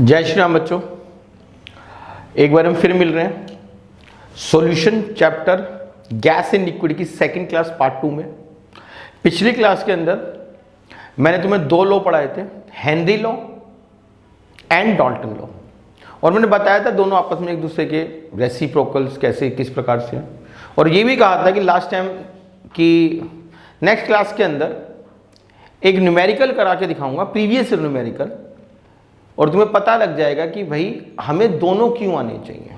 जय श्री राम बच्चों, एक बार हम फिर मिल रहे हैं solution chapter gas and liquid की सेकंड क्लास पार्ट 2 में। पिछली क्लास के अंदर मैंने तुम्हें दो लॉ पढ़ाए थे, Henry law and Dalton law, और मैंने बताया था दोनों आपस में एक दूसरे के रेसिप्रोकल्स कैसे किस प्रकार से हैं। और ये भी कहा था कि लास्ट टाइम की नेक्स्ट क्लास के अंदर एक न्यूमेरिकल करा के दिखाऊंगा, प्रीवियस ईयर न्यूमेरिकल, और तुम्हें पता लग जाएगा कि भाई हमें दोनों क्यों आने चाहिए।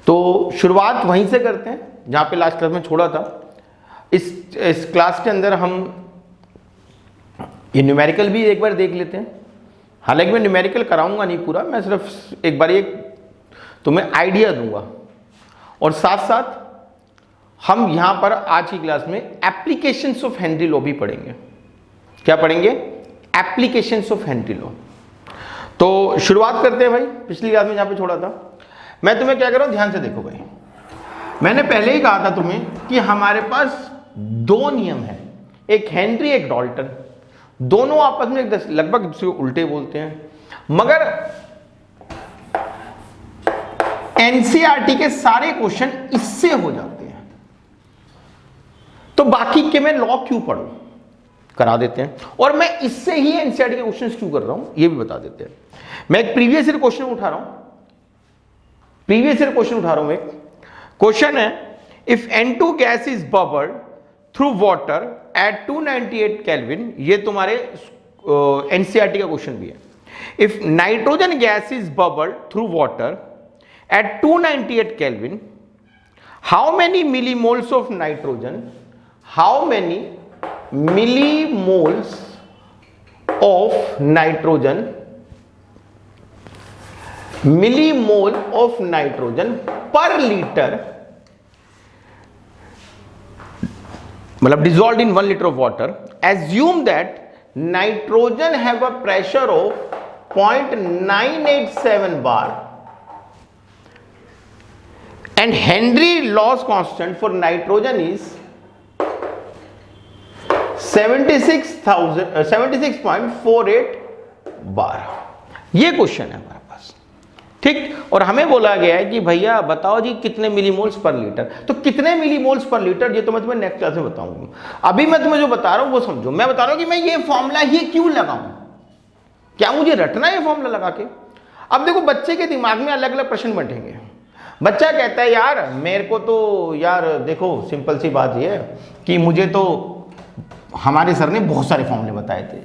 तो शुरुआत वहीं से करते हैं जहाँ पे लास्ट क्लास में छोड़ा था। इस क्लास के अंदर हम ये न्यूमेरिकल भी एक बार देख लेते हैं। हालांकि मैं न्यूमेरिकल कराऊंगा नहीं पूरा, मैं सिर्फ एक बार एक तुम्हें आइडिया दूंगा, और साथ साथ हम यहाँ पर आज की क्लास में एप्लीकेशंस ऑफ हेनरी लॉ भी पढ़ेंगे। क्या पढ़ेंगे? Applications of Henry law. तो शुरुआत करते हैं भाई पिछली क्लास में जहाँ पे छोड़ा था। मैं तुम्हें क्या कर रहा हूँ, ध्यान से देखो भाई। मैंने पहले ही कहा था तुम्हें कि हमारे पास दो नियम हैं, एक हेनरी एक डाल्टन, दोनों आपस में लगभग दूसरे को उल्टे बोलते हैं, मगर एनसीईआरटी के सारे क्वेश्चन इससे हो जाते हैं। तो बाकी के मैं लॉ क्यों पढ़ूं, करा देते हैं। और मैं इससे ही एनसीईआरटी के क्वेश्चंस क्यों कर रहा हूं ये भी बता देते हैं। मैं एक प्रीवियस ईयर क्वेश्चन उठा रहा हूं, एक क्वेश्चन है, if N2 gas is bubbled through water at 298 kelvin, ये तुम्हारे एनसीईआरटी का क्वेश्चन भी है। If nitrogen gas is bubbled through water at 298 kelvin, how many millimoles of nitrogen, how many millimoles of nitrogen, millimole of nitrogen per liter, मतलब dissolved in 1 liter of water. Assume that nitrogen have a pressure of 0.987 bar and Henry Law's constant for nitrogen is 76.48 बार। ये question है हमारे पास, ठीक। और हमें बोला गया है कि भैया बताओ जी कितने मिलीमोल्स पर लीटर। तो कितने मिलीमोल्स पर लीटर ये तो मैं तुम्हें नेक्स्ट क्लास में बताऊंगा। अभी मैं तुम्हें जो बता रहा हूं वो समझो। मैं बता रहा हूं कि मैं ये फॉर्मूला ही क्यों लगाऊं, क्या मुझे रटना है ये फॉर्मूला लगा के। अब देखो, बच्चे के दिमाग में अलग अलग प्रश्न बैठेंगे। बच्चा कहता है यार मेरे को तो यार देखो सिंपल सी बात ये है कि मुझे तो हमारे सर ने बहुत सारे फॉर्मूले बताए थे।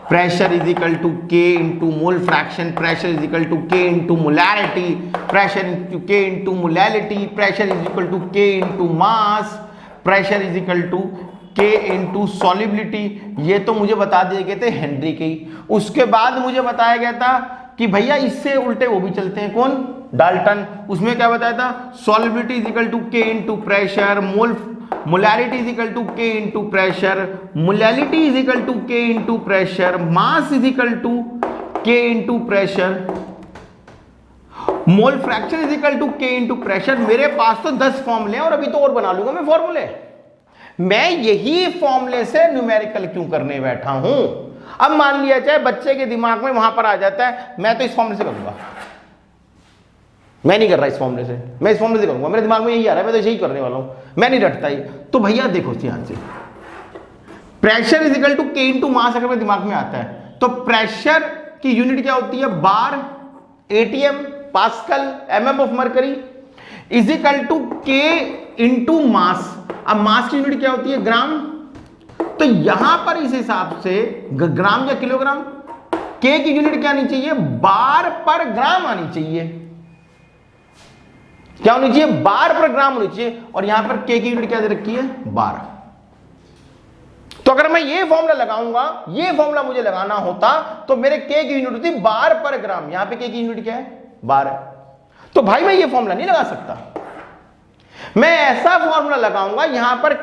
Pressure is equal to K into mole fraction, pressure is equal to K into molarity, pressure into K into molality, pressure is equal to K into mass, pressure is equal to K into solubility. ये तो मुझे बता दिए गए थे Henry के ही। उसके बाद मुझे बताया गया था कि भैया इससे उल्टे वो भी चलते हैं, कौन? डाल्टन। उसमें क्या बताया था? Solubility is equal to K into pressure, molarity is equal to K into pressure, molality is equal to K into pressure, mass is equal to K into pressure, mole fraction is equal to K into pressure. मेरे पास तो 10 फॉर्मूले हैं और अभी तो और बना लूंगा मैं फॉर्मूले। मैं यही फॉर्मूले से न्यूमेरिकल क्यों करने बैठा हूं। अब मान लिया जाए बच्चे के दिमाग में वहां पर आ जाता है मैं तो इस फॉर्मूले से करूंगा, मैं नहीं कर रहा इस फॉर्मूले से, मैं इस फॉर्मूले से करूंगा, मेरे दिमाग में यही आ रहा है, मैं तो यही करने वाला हूं, मैं नहीं रटता ही। तो भैया देखो ध्यान से, pressure is equal to K into मास अगर मेरे दिमाग में आता है तो प्रेशर की यूनिट क्या होती है? Bar, ATM, pascal, MM of mercury, is equal to K into mass. अब मास की यूनिट क्या होती है? ग्राम। तो यहां पर इस हिसाब से ग्राम या किलोग्राम, के की यूनिट क्या आनी चाहिए? बार पर ग्राम आनी चाहिए। क्या होनी चाहिए? बार पर ग्राम होनी चाहिए। और यहां पर के की यूनिट क्या दे रखी है? 12। तो अगर मैं ये फॉर्मूला लगाऊंगा, ये फॉर्मूला मुझे लगाना होता तो मेरे के की यूनिट होती बार पर ग्राम। यहां पे के की यूनिट क्या है? 12 है। तो भाई मैं ये फॉर्मूला नहीं लगा सकता, मैं ऐसा फॉर्मूला लगाऊंगा यहां पर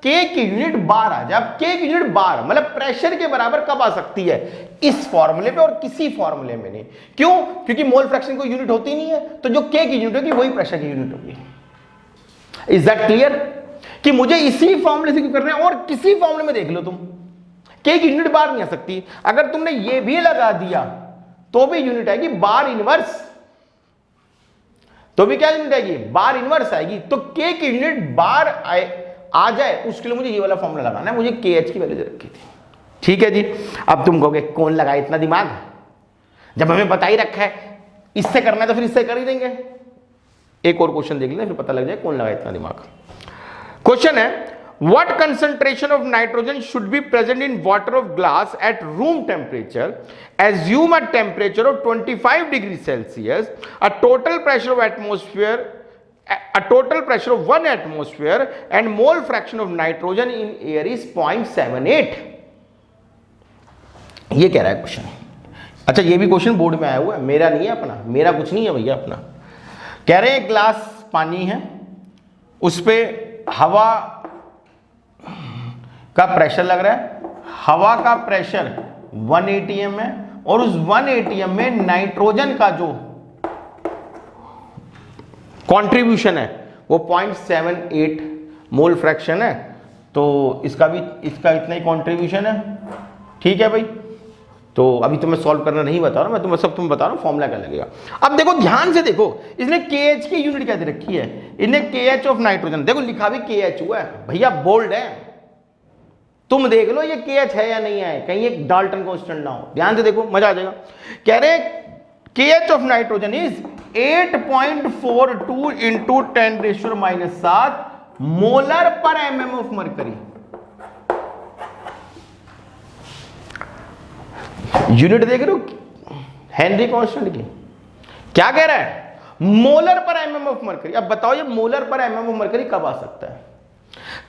के की यूनिट 12। जब के की यूनिट 12 मतलब प्रेशर के बराबर कब आ सकती है? इस फॉर्मूले पे और किसी फॉर्मूले में नहीं। क्यों? क्योंकि मोल फ्रैक्शन कोई यूनिट होती नहीं है, तो जो के की यूनिट होगी वही प्रेशर की यूनिट होगी। Is that clear? कि मुझे इसी फॉर्मूले से क्यों करना है, और किसी फॉर्मूले में देख लो तुम, के की यूनिट बार नहीं आ सकती। अगर तुमने ये भी लगा दिया तो भी यूनिट आएगी बार इनवर्स, तो भी क्या यूनिट आएगी, बार इनवर्स आएगी। तो के की यूनिट बार आ जाए उसके लिए मुझे ये वाला फॉर्मूला लगाना है, मुझे के एच की वैल्यू दे रखी थी। ठीक है जी। अब तुम कहोगे कौन लगाए इतना दिमाग, जब हमें बता ही रखा है इससे करना है तो फिर इससे कर ही देंगे। एक और क्वेश्चन देख लें फिर पता लग जाए कौन लगाए इतना दिमाग। क्वेश्चन है what concentration of nitrogen should be present in water of glass at room temperature? Assume a temperature of 25 degrees Celsius, a total pressure of one atmosphere and mole fraction of nitrogen in air is 0.78। ये कह रहा है question. अच्छा ये भी question board में आया हुआ है, मेरा नहीं है अपना, मेरा कुछ नहीं है भैया अपना। कह रहे हैं ग्लास पानी है, उस पे हवा का प्रेशर लग रहा है, हवा का प्रेशर 1 atm है और उस 1 atm में नाइट्रोजन का जो कंट्रीब्यूशन है वो 0.78 मोल फ्रैक्शन है। तो इसका इतना ही कंट्रीब्यूशन है। ठीक है भाई, तो अभी तो मैं सॉल्व करना नहीं बता रहा, मैं तुम्हें सब बता रहा हूँ फॉर्मूला क्या लगेगा। अब देखो ध्यान से देखो, इसने KH की यूनिट क्या दे रखी है, इसने KH ऑफ नाइट्रोजन, देखो लिखा भी KH हुआ है भैया, बोल्ड है। तुम देख लो ये KH है या नहीं है, कहीं एक डाल्टन कांस्टेंट ना हो। ध्यान से देखो मजा आ जाएगा। कह रहे KH of nitrogen is 8.42 into 10⁻⁷ molar पर mm ऑफ मरकरी। यूनिट देख रहे हो हेनरी कांस्टेंट की, क्या कह रहा है, मोलर पर mm ऑफ मरकरी। अब बताओ ये मोलर पर mm ऑफ मरकरी कब आ सकता है,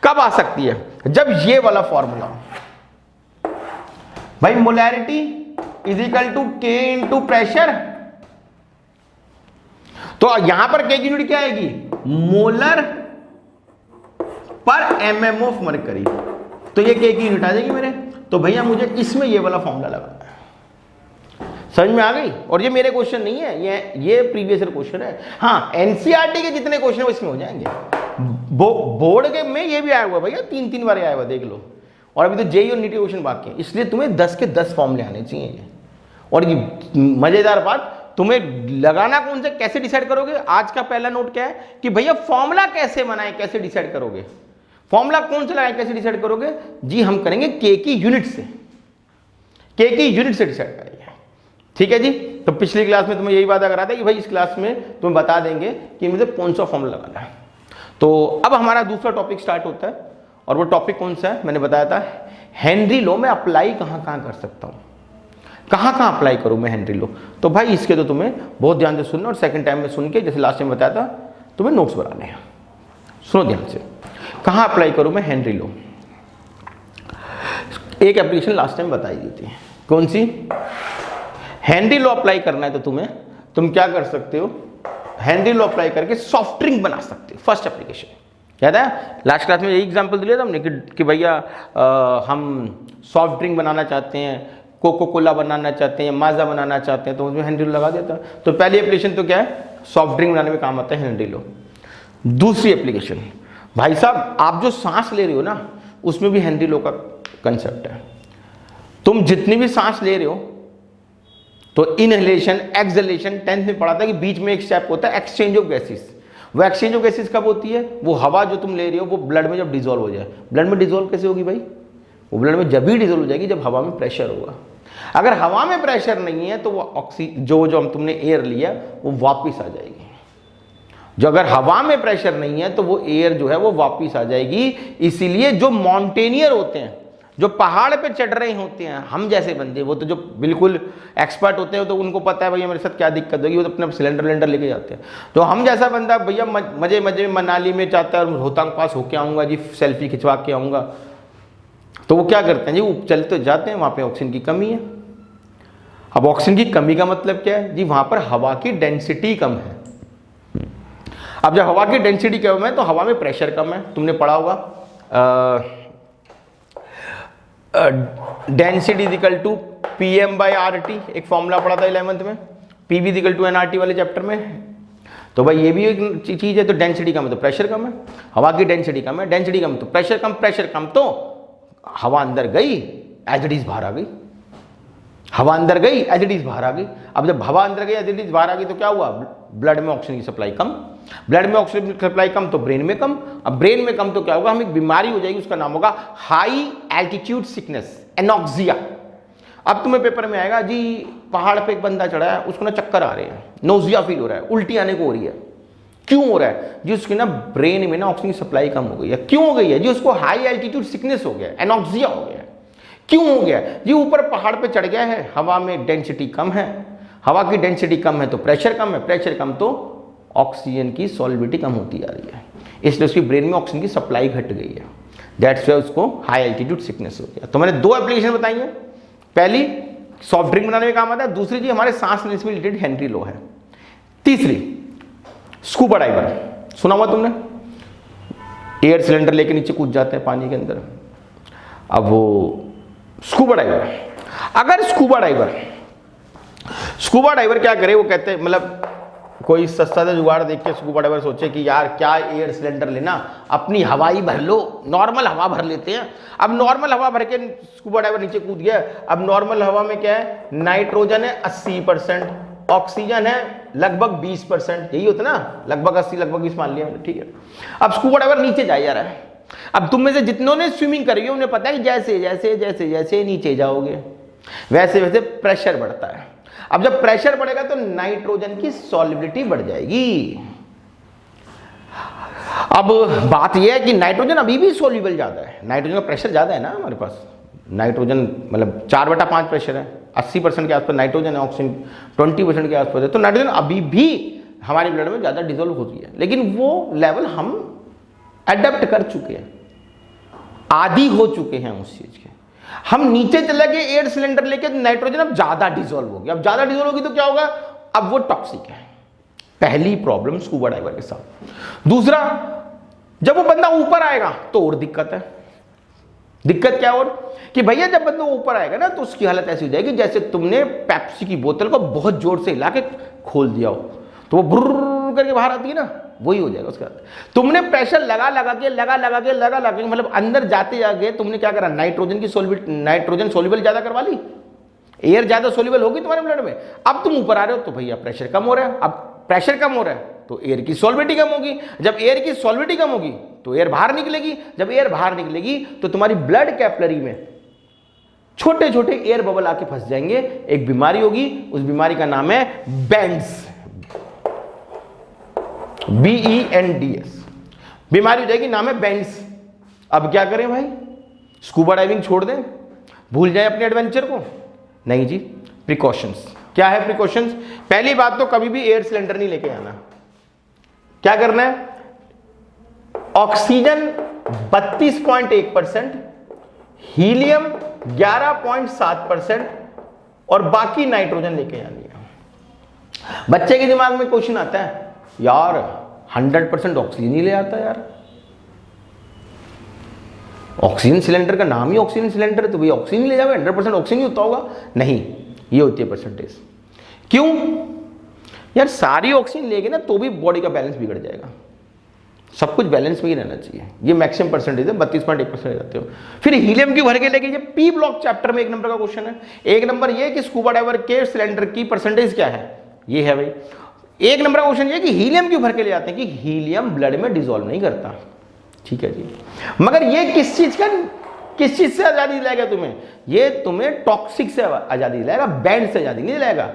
कब आ सकती है, जब ये वाला फॉर्मूला भाई, molarity is equal to K into pressure. तो यहां पर K की यूनिट क्या आएगी, मोलर पर mm ऑफ मरकरी। तो ये K की यूनिट आ जाएगी मेरे। तो भैया मुझे इसमें ये वाला फॉर्मूला लगाना है, समझ में आ गई। और ये मेरे क्वेश्चन नहीं है, ये प्रीवियस ईयर क्वेश्चन है। हाँ एनसीईआरटी के जितने क्वेश्चन है इसमें हो जाएंगे। बोर्ड के में ये भी आया हुआ भैया, 3 बार आया हुआ, देख लो। और अभी तो जेईई और नीट क्वेश्चन बाकी है, इसलिए तुम्हें 10 के 10 फॉर्मूले आने चाहिए। और ये मजेदार बात, तुम्हें लगाना कौन से, कैसे डिसाइड करोगे। आज का पहला नोट क्या है कि भैया फॉर्मूला कैसे बनाए, कैसे डिसाइड करोगे, फॉर्मूला कौन से लगाए, कैसे डिसाइड करोगे जी। हम करेंगे के की यूनिट से, के की यूनिट से डिसाइड करेंगे। ठीक है जी। तो पिछली क्लास में तुम्हें यही बात करा था कि भाई इस क्लास में तुम्हें बता देंगे कि मुझे कौन सा फॉर्मूला लगाना है। तो अब हमारा दूसरा टॉपिक स्टार्ट होता है, और वो टॉपिक कौन सा है, मैंने बताया था हेनरी लॉ में अप्लाई कहाँ कहाँ कर सकता हूँ, कहाँ कहाँ अप्लाई करूँ मैं हेनरी लॉ। तो भाई इसके तो तुम्हें बहुत ध्यान से सुनना, और सेकंड टाइम में सुन के, जैसे लास्ट टाइम बताया था, तुम्हें नोट्स बनाने हैं। सुनो ध्यान से, कहाँ अप्लाई करूँ मैं हेनरी लॉ। एक एप्लीकेशन लास्ट टाइम बताई दी थी, कौन सी, हेनरी लॉ अप्लाई करना है तो तुम क्या कर सकते हो, हेनरी लॉ अप्लाई करके सॉफ्ट ड्रिंक बना सकते हो। फर्स्ट एप्लीकेशन याद है, लास्ट क्लास में यही एग्जांपल दिया था हमने कि भैया हम सॉफ्ट ड्रिंक बनाना चाहते हैं, कोको कोला बनाना चाहते हैं, माजा बनाना चाहते हैं, तो उसमें हेनरी लॉ लगा देता है। तो पहली एप्लीकेशन तो क्या है, सॉफ्ट ड्रिंक बनाने में काम आता है हेनरी लॉ। दूसरी एप्लीकेशन भाई साहब, आप जो सांस ले रहे हो ना, उसमें भी हेनरी लॉ का कंसेप्ट है। तुम जितनी भी सांस ले रहे हो, तो इनहेलेशन, एक्सहेलेशन, 10th में पढ़ा था कि बीच में एक स्टेप होता है एक्सचेंज ऑफ गैसेस। वो एक्सचेंज ऑफ गैसेस कब होती है, वो हवा जो तुम ले रही हो वो ब्लड में जब डिजोल्व हो जाए। ब्लड में डिजोल्व कैसे होगी भाई, वो ब्लड में जब ही डिजोल्व हो जाएगी जब हवा में प्रेशर होगा। अगर हवा में प्रेशर नहीं है तो वो ऑक्सीजन जो तुमने एयर लिया वो वापिस आ जाएगी। जो अगर हवा में प्रेशर नहीं है तो वो एयर जो है वो वापिस आ जाएगी। इसीलिए जो माउंटेनियर होते हैं, जो पहाड़ पे चढ़ रहे होते हैं, हम जैसे बंदे, वो तो जो बिल्कुल एक्सपर्ट होते हैं, तो उनको पता है भैया मेरे साथ क्या दिक्कत होगी, वो तो अपना सिलेंडर लेके जाते हैं। तो हम जैसा बंदा भैया मजे मजे में मनाली में जाता है और रोहतांग पास होके आऊँगा जी, सेल्फी खिंचवा के आऊँगा, तो वो क्या करते हैं जी, वो चलते जाते हैं, वहाँ पर ऑक्सीजन की कमी है। अब ऑक्सीजन की कमी का मतलब क्या है जी, वहाँ पर हवा की डेंसिटी कम है। अब जब हवा की डेंसिटी कम है तो हवा में प्रेशर कम है। तुमने पढ़ा होगा density is equal to PM/RT, एक फॉर्मूला पढ़ा था 11th में, PV is equal to NRT वाले चैप्टर में। तो भाई ये भी एक चीज है। तो डेंसिटी कम है तो प्रेशर कम है, हवा की डेंसिटी कम है, डेंसिटी कम तो प्रेशर कम, प्रेशर कम तो हवा अंदर गई, एज इट इज बाहर आ गई। हवा अंदर गई, एज इट इज बाहर आ गई। अब जब हवा अंदर गई, एज इट इज बाहर आ गई, तो क्या हुआ, ब्लड में ऑक्सीजन की सप्लाई कम, ब्लड में ऑक्सीजन की सप्लाई कम तो ब्रेन में कम। अब ब्रेन में कम तो क्या होगा, हमें एक बीमारी हो जाएगी, उसका नाम होगा हाई एल्टीट्यूड सिकनेस, एनॉक्सिया। अब तुम्हें पेपर में आएगा जी, पहाड़ पे एक बंदा चढ़ा है, उसको ना चक्कर आ रहे हैं, नोजिया फील हो रहा है, उल्टी आने को हो रही है। क्यों हो रहा है जी, उसके ना ब्रेन में ना ऑक्सीजन की सप्लाई कम हो गई है। क्यों हो गई है जी, उसको हाई एल्टीट्यूड सिकनेस हो गया, एनॉक्सिया हो गया। क्यों हो गया जी, ऊपर पहाड़ पे चढ़ गया है, हवा में डेंसिटी कम है, हवा की डेंसिटी कम है तो प्रेशर कम है, प्रेशर कम तो ऑक्सीजन की सॉल्युबिलिटी कम होती जा रही है, इसलिए उसकी ब्रेन में ऑक्सीजन की सप्लाई घट गई है। दैट्स वाई उसको हाई एल्टीट्यूड सिकनेस हो गया। तो मैंने दो एप्लीकेशन बताई है, पहली सॉफ्ट ड्रिंक बनाने में काम आता है, दूसरी जी हमारे सांस लेने से रिलेटेड हेनरी लॉ है, तीसरी स्कूबा डाइवर, सुना हुआ तुमने, एयर सिलेंडर लेके नीचे कूद जाते हैं पानी के अंदर। अब वो स्कूबा डाइवर, अगर स्कूबा डाइवर क्या करे, वो कहते हैं मतलब कोई सस्ता सा जुगाड़ देख के स्कूबा डाइवर सोचे कि यार क्या एयर सिलेंडर लेना, अपनी हवा ही भर लो, नॉर्मल हवा भर लेते हैं। अब नॉर्मल हवा भर के स्कूबा डाइवर नीचे कूद गया। अब नॉर्मल हवा में क्या है, नाइट्रोजन है 80%, ऑक्सीजन है लगभग 20%, यही होता ना, लगभग 80 लगभग 20 मान लिया, ठीक है। अब स्कूबा डाइवर नीचे जा रहा है। अब तुम में से जितनों ने स्विमिंग करी है उन्हें पता है कि जैसे जैसे जैसे जैसे नीचे जाओगे वैसे वैसे प्रेशर बढ़ता है। अब जब प्रेशर बढ़ेगा तो नाइट्रोजन की सॉल्युबिलिटी बढ़ जाएगी। अब बात यह है कि नाइट्रोजन अभी भी सॉल्युबल ज्यादा है, नाइट्रोजन का प्रेशर ज्यादा है ना हमारे पास, नाइट्रोजन मतलब 4/5 प्रेशर है, 80% के आसपास नाइट्रोजन है, ऑक्सीजन 20% के आसपास है, तो नाइट्रोजन अभी भी हमारे ब्लड में ज्यादा डिसॉल्व होती है, लेकिन वो लेवल हम अडेप्ट कर चुके हैं, आदी हो चुके हैं उस चीज के। हम नीचे चले गए एयर सिलेंडर लेके, नाइट्रोजन अब ज्यादा डिसॉल्व होगी, अब ज्यादा डिसॉल्व होगी तो क्या होगा, अब वो टॉक्सिक है। पहली प्रॉब्लम स्कूबा डाइवर के साथ। दूसरा, जब वो बंदा ऊपर आएगा तो और दिक्कत है। दिक्कत क्या और कि भैया जब बंदा ऊपर आएगा ना तो उसकी हालत ऐसी हो जाएगी जैसे तुमने पेप्सी की बोतल को बहुत जोर से हिला के खोल दिया हो, तो वो बुर्र करके बाहर आती है ना, वही हो जाएगा उसके बाद। तुमने प्रेशर लगा लगा के मतलब अंदर जाते जाके तुमने क्या करा, नाइट्रोजन सोल्यूबल ज्यादा करवा ली, एयर ज्यादा सोल्यूबल होगी तुम्हारे ब्लड में। अब तुम ऊपर आ रहे हो तो भैया प्रेशर कम हो रहा है, अब प्रेशर कम हो रहा है तो एयर की सॉल्युबिलिटी कम होगी, जब एयर की सॉल्युबिलिटी कम होगी तो एयर बाहर निकलेगी, जब एयर बाहर निकलेगी तो तुम्हारी ब्लड कैपिलरी में छोटे छोटे एयर बबल आके फंस जाएंगे, एक बीमारी होगी, उस बीमारी का नाम है बेंड्स, BENDS बीमारी हो जाएगी, नाम है बेंड्स। अब क्या करें भाई, स्कूबा डाइविंग छोड़ दें, भूल जाएं अपने एडवेंचर को? नहीं जी, प्रिकॉशंस। क्या है प्रिकॉशंस? पहली बात तो कभी भी एयर सिलेंडर नहीं लेके आना। क्या करना है, ऑक्सीजन 32.1%, हीलियम 11.7% और बाकी नाइट्रोजन लेके आनी है। बच्चे के दिमाग में क्वेश्चन आता है, यार 100% ऑक्सीजन ही ले आता यार, ऑक्सीजन सिलेंडर का नाम ही ऑक्सीजन सिलेंडर है तो भाई ऑक्सीजन ले जाओगे, 100% ऑक्सीजन ही होता होगा। नहीं, ये होती है परसेंटेज। क्यों यार, सारी ऑक्सीजन लेगे ना तो भी बॉडी का बैलेंस बिगड़ जाएगा, सब कुछ बैलेंस में ही रहना चाहिए। ये मैक्सिमम परसेंटेज है, 32.1% रहते हो। फिर हीलियम क्यों भर के लेके, ये पी ब्लॉक चैप्टर में 1 नंबर का क्वेश्चन है। 1 नंबर ये कि स्कूबा डाइवर के सिलेंडर की परसेंटेज क्या है, ये है भाई 1 नंबर का क्वेश्चन ये कि हीलियम क्यों भर के ले आते हैं, कि हीलियम ब्लड में डिसॉल्व नहीं करता, ठीक है जी। मगर ये किस चीज से आजादी दिलाएगा तुम्हें, ये तुम्हें टॉक्सिक से आजादी दिलाएगा, बैंड से आजादी नहीं दिलाएगा।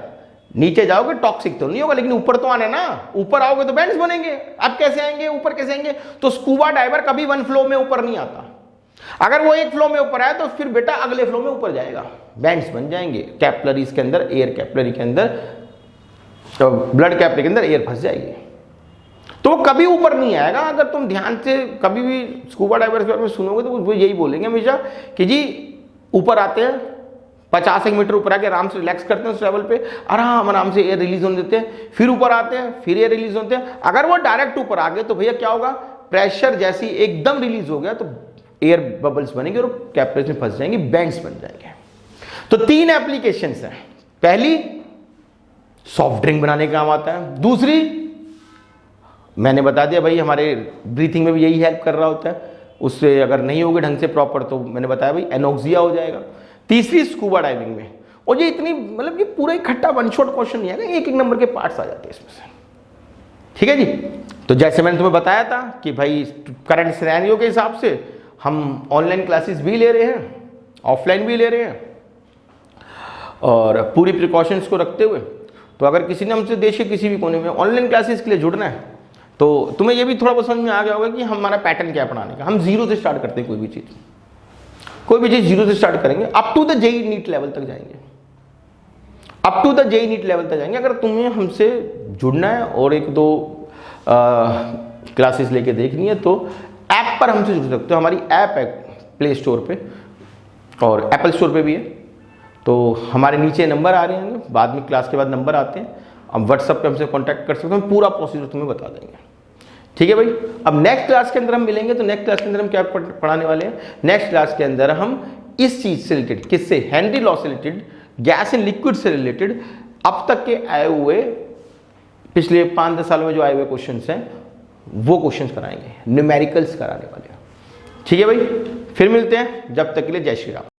नीचे जाओगे टॉक्सिक तो नहीं होगा, लेकिन ऊपर तो आना ना, ऊपर आओगे तो बैंड्स बनेंगे। अब कैसे आएंगे ऊपर, कैसे आएंगे? तो स्कूबा डाइवर कभी 1 फ्लो में ऊपर नहीं आता, अगर वो 1 फ्लो में ऊपर आया तो फिर बेटा अगले फ्लो में ऊपर जाएगा, बैंड्स बन जाएंगे कैपिलरीज के अंदर, एयर कैपिलरी के अंदर, तो ब्लड कैपिलरी के अंदर एयर फंस जाएगी, तो वो कभी ऊपर नहीं आएगा। अगर तुम ध्यान से कभी भी स्कूबा डाइवर्स के बारे में सुनोगे तो वो यही बोलेंगे हमेशा कि जी ऊपर आते हैं, 50 मीटर ऊपर आके आराम से रिलैक्स करते हैं उस लेवल पे, आराम से एयर रिलीज होने देते हैं, फिर ऊपर आते हैं, फिर एयर रिलीज होते हैं। अगर वो डायरेक्ट ऊपर आ गए तो भैया क्या होगा, प्रेशर जैसी एकदम रिलीज हो गया तो एयर बबल्स बनेंगे और कैपिलरीज में फंस जाएंगे, बैंड्स बन जाएंगे। तो 3 एप्लीकेशंस हैं। पहली, सॉफ्ट ड्रिंक बनाने का काम आता है। दूसरी, मैंने बता दिया भाई हमारे ब्रीथिंग में भी यही हेल्प कर रहा होता है, उससे अगर नहीं होगे ढंग से प्रॉपर तो मैंने बताया भाई एनोक्सिया हो जाएगा। तीसरी, स्कूबा डाइविंग में और ये इतनी मतलब ये पूरा इकट्ठा वन शॉट क्वेश्चन नहीं आएगा, एक एक नंबर के पार्ट्स आ जाते हैं इसमें से। ठीक है जी। तो जैसे मैंने तुम्हें बताया था कि भाई करंट सिनेरियो के हिसाब से हम ऑनलाइन क्लासेस भी ले रहे हैं, ऑफलाइन भी ले रहे हैं, और पूरी प्रिकॉशंस को रखते हुए। तो अगर किसी ने हमसे देश के किसी भी कोने में ऑनलाइन क्लासेस के लिए जुड़ना है तो तुम्हें ये भी थोड़ा बहुत समझ में आ गया होगा कि हमारा पैटर्न क्या है पढ़ाने का। हम जीरो से स्टार्ट करते हैं, कोई भी चीज़ जीरो से स्टार्ट करेंगे, up to the JEE NEET level तक जाएंगे, up to the JEE NEET level तक जाएंगे। अगर तुम्हें हमसे जुड़ना है और एक दो क्लासेस लेके देखनी है तो ऐप पर हमसे जुड़ सकते हो। हमारी ऐप है प्ले स्टोर पे और एप्पल स्टोर पे भी है। तो हमारे नीचे नंबर आ रहे हैं, बाद में क्लास के बाद नंबर आते हैं, अब व्हाट्सएप पे हमसे कांटेक्ट कर सकते हो, हम पूरा प्रोसीजर तुम्हें बता देंगे। ठीक है भाई। अब नेक्स्ट क्लास के अंदर हम मिलेंगे तो नेक्स्ट क्लास के अंदर हम क्या पढ़ाने वाले हैं? नेक्स्ट क्लास के अंदर हम इस चीज से रिलेटेड, किससे, हेनरी लॉ से रिलेटेड, गैस एंड लिक्विड से रिलेटेड अब तक के आए हुए पिछले 5-10 सालों में जो आए हुए क्वेश्चंस हैं वो क्वेश्चंस कराएंगे, न्यूमेरिकल्स कराने वाले हैं। ठीक है भाई, फिर मिलते हैं, जब तक के लिए जय श्री राम।